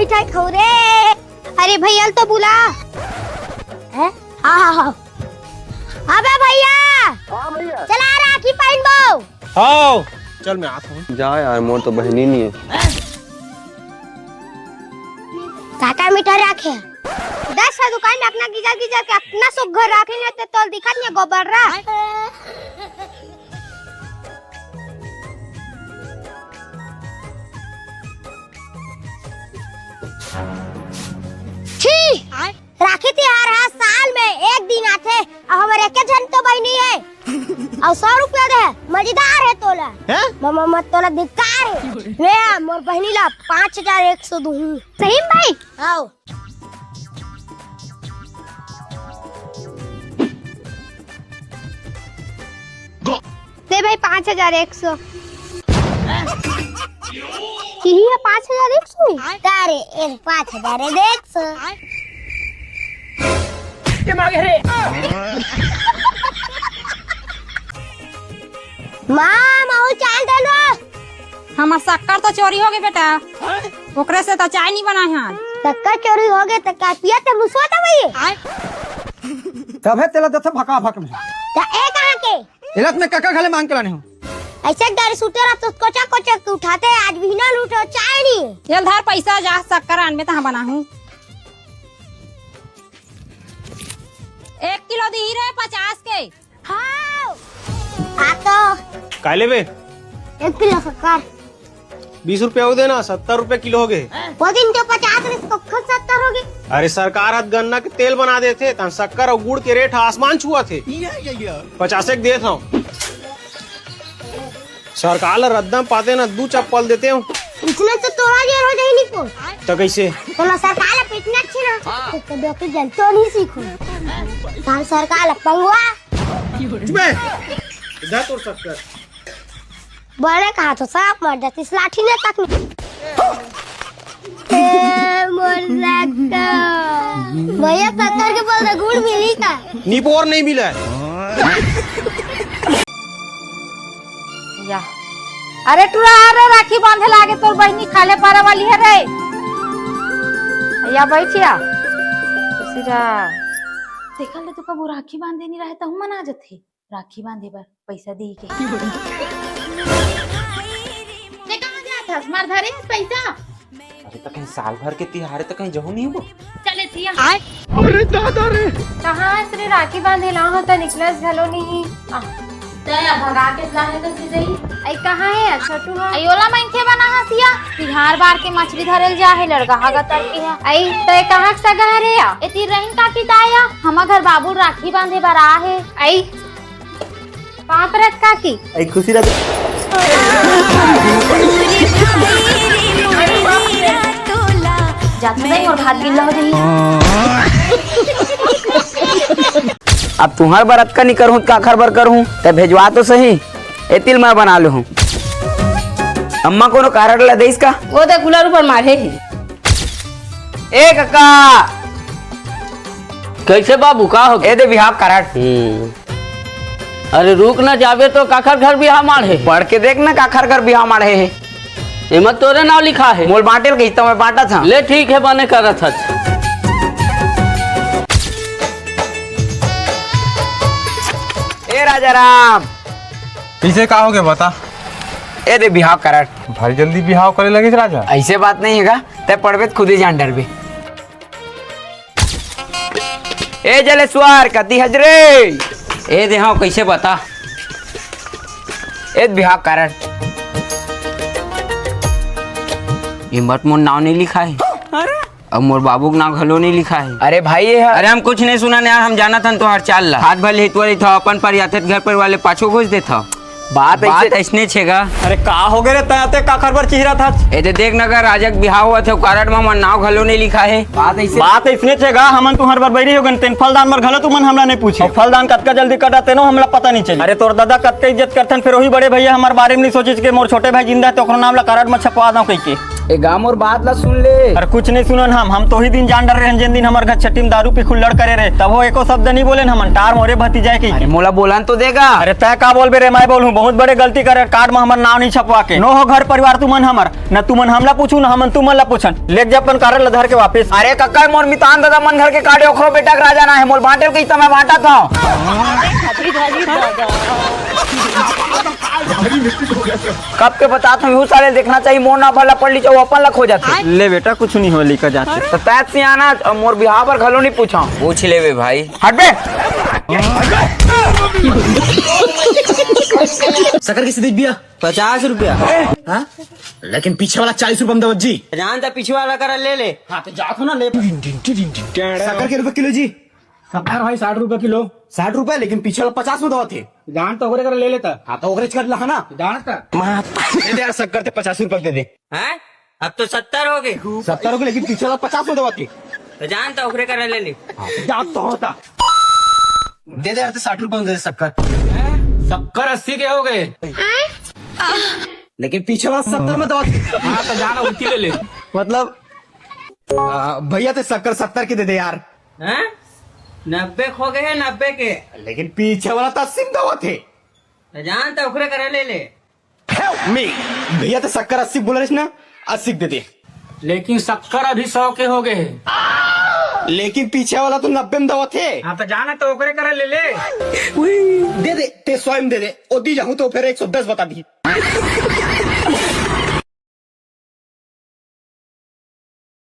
मिठाई खाऊ रे। अरे भैया तो बुला। हाँ अबे भैया चला राखी पहन बो। हाँ चल मैं आता हूँ। जा यार मोर तो बहनी नहीं है। काका मिठाई रखे 10 दुकान में अपना गिजा गिजा के अपना सुख घर रखे नहीं तो दिखा नहीं गोबर रहा। राखी त्योहार हर साल में एक दिन आते और हमारे एक जन तो बहनी है और 100 रुपया दे मजेदार है तोला है मामा मत तोला धिक्कार है मैं मोर बहनी ला 5100 दूं सही भाई आओ दे भाई 5100 यही है 5100 तारे 5100 के मांगे रे माँ चाल दे लो। हमार शक्कर तो चोरी हो गई बेटा ओकरे से तो चाय नहीं बना है। शक्कर चोरी हो गए तो क्या पिया थे मुसवा था भैया तब है तेला दस भका भक में तो ए कहां के इलत में काका खाले मांग के लाने हो। ऐसे गाड़ी सूते रहा तो कोचा कोचा के उठाते आज भी ना लूटो चाय नहीं चल धार पैसा जा शक्कर आन में तो बना हूँ 1 किलो दी रहे 50 के। हाँ आ तो काय लेबे 1 किलो शक्कर 20 रुपया हो देना 70 रुपए किलो हो गए। वो दिन तो 50 में तो खुद 70 हो गए। अरे सरकार आज गन्ना के तेल बना देते तो शक्कर और गुड़ के रेट आसमान छुआ थे 50 के देता हूँ। सरकार रद्दम पाते ना 2 चप्पल देते हूँ इसने तो तोड़ा जेर हो जाए नहीं को तो कैसे तो ना सरकार पिटना अच्छी ना तो डॉक्टर जलतो नहीं सीखो तार सरकार पंगवा इधर तो शक्कर बड़े कहा तो सांप मर जाती इस लाठी ने तक भैया 70 के बोल गुड़ मिली का निपोर नहीं मिला है। या अरे टूरा अरे राखी बांधे लागे तोर बहनी खाले पारा वाली है रे या बैठिया सिरा देखल ले तो कबू राखी बांधे नहीं रहे तो हम मना जथे राखी बांधे बर पैसा दी के ते कहां जात हस मार धरे पैसा। अरे तो कहीं साल भर के तिहारे तो कहीं जहू नहीं हो चले थिया अरे दादा रे कहां से राखी बांधे ला हो तो निकलस घलो नहीं तया भगा के लाहे तो सीधई आई कहां है छोटू है अयोला माइनथे बना हसिया तिहार बार के मछली धरल जा है लड़का हागा तर के है आई तय कहां से सगा रे या एती रहीन का की ताया हम घर बाबू राखी बांधे बरा है आई पाप रख का की आई खुशी रह जात नहीं और भात गिल्ला हो जाई। अब तुम्हार बरत का नहीं करूँ काखर बर करूँ तब भेजवा तो सही एतिल मैं बना लू हूँ अम्मा को कारण ला देस का वो तो गुलारू पर मारे है ए काका कैसे बाबू का हो ए दे बिहाव कराट अरे रुक ना जावे तो काखर घर बिहार मारे पढ़ के देख ना काखर घर बिहाव मारे है एमत तोरे नाव लिखा है मोल बांटे के मैं बांटा था ले ठीक है बने करत हस ए राजा राम पीछे का हो गया बता। ए दे बिहाव कराट भारी जल्दी बिहाव करे लगे राजा। ऐसे बात नहीं हैगा ते पढ़वे खुद ही जान डर भी ए जलेश्वर कती हजरे ए दे हाँ कैसे बता ए बिहाव कराट हिम्मत मोर नाव नहीं लिखा है अब मोर बाबू का नाम घलो नहीं लिखा है। अरे भाई ये अरे हम कुछ नहीं सुना यार हम जाना था तो हर चाल ला हाथ भले हितवारी था अपन पर याते घर पर वाले पाछो घुस दे था बात ऐसने छेगा। अरे का हो गए रे तयाते काखर पर चिहरा था ए दे देख नगर राजक बिहाव हुआ थे कारण में मन नाव घलो नहीं लिखा है बात इसने छेगा हमन तुहर बर बैरी हो गन तेन फलदान मर घलो तुमन हमला नहीं पूछे फलदान कतका जल्दी कटा तेनो हमला पता नहीं चली। अरे तोर दादा कतका इज्जत करथन फिर वही बड़े भैया हमार बारे में नहीं सोचे के मोर छोटे भाई जिंदा है तो ओकरो नाम ला कारण में छपवा दो कह के ए गाम और बात ला सुन ले अरे कुछ नहीं सुनन हम तो ही दिन जान डर रहे हैं जिन दिन हमारे घर छठी में दारू पी खुल्लड़ करे रहे तब वो एको शब्द नहीं बोले हम टार मोरे भतीजा की। अरे मोला बोलान तो देगा। अरे तय का बोल बे रे मैं बोलूं बहुत बड़े गलती करे कार्ड में हमार नाम नहीं छपवा के नो हो घर परिवार तुमन हमर न तुमन हमला पूछू न हमन तुमन ला पूछन लेक जा अपन कार्ड ला धर के वापस। अरे कक्का मोर मितान दादा मन घर के काटे ओखरो बेटा का राजा ना है मोल बांटे के मैं बांटा था। कब के बताता हूँ साले देखना चाहिए मोर ना भला पढ़ ली चाहो अपन ला खो जाते। ले बेटा कुछ नहीं हो लिखा जाते तो तैत से आना मोर बिहार पर घलो नहीं पूछा। पूछ ले बे भाई। हट बे। शक्कर की सीधी बिया 50 रुपया। हाँ? लेकिन पीछे वाला 40 रुपया में जी। जानता पीछे वाला कर ले ले। हाँ तो जाओ ना ले। शक्कर के रुपए किलो जी। शक्कर भाई 60 रुपए किलो। 60 रुपए लेकिन पीछे वाला 50 में दवा थे। जान तो ओकरे कर ले लेता। हाँ तो ओकरे कर लहा ना। जानता। दे दे यार शक्कर ते 50 रुपए दे दे। हैं? अब तो 70 हो गए। 70 रुपए लेकिन पीछे वाला 50 में दवा थी। तो जानता ओकरे कर ले ले। जान तो होता। दे दे यार 60 रुपए में दे शक्कर। 70-80 के हो गए। लेकिन पीछे वाला 70 में दवा थी। हाँ तो जाना उल्टी ले ले। मतलब भैया ते शक्कर 70 के दे दे यार। हैं? 90 खो गए हैं 90 के। लेकिन पीछे वाला तो 80 में दवा थे। तो जानता ओकरे कर ले ले। भैया तो शक्कर 80 बोल रहे ना 80 दे दे। लेकिन 70 अभी 100 के हो गए हैं। लेकिन पीछे वाला तो 90 में दवा थे। हाँ तो जाना तो ओकरे कर ले ले। दे दे ते 100 में दे दे। ओ दी जाऊं तो फिर 110 बता दी।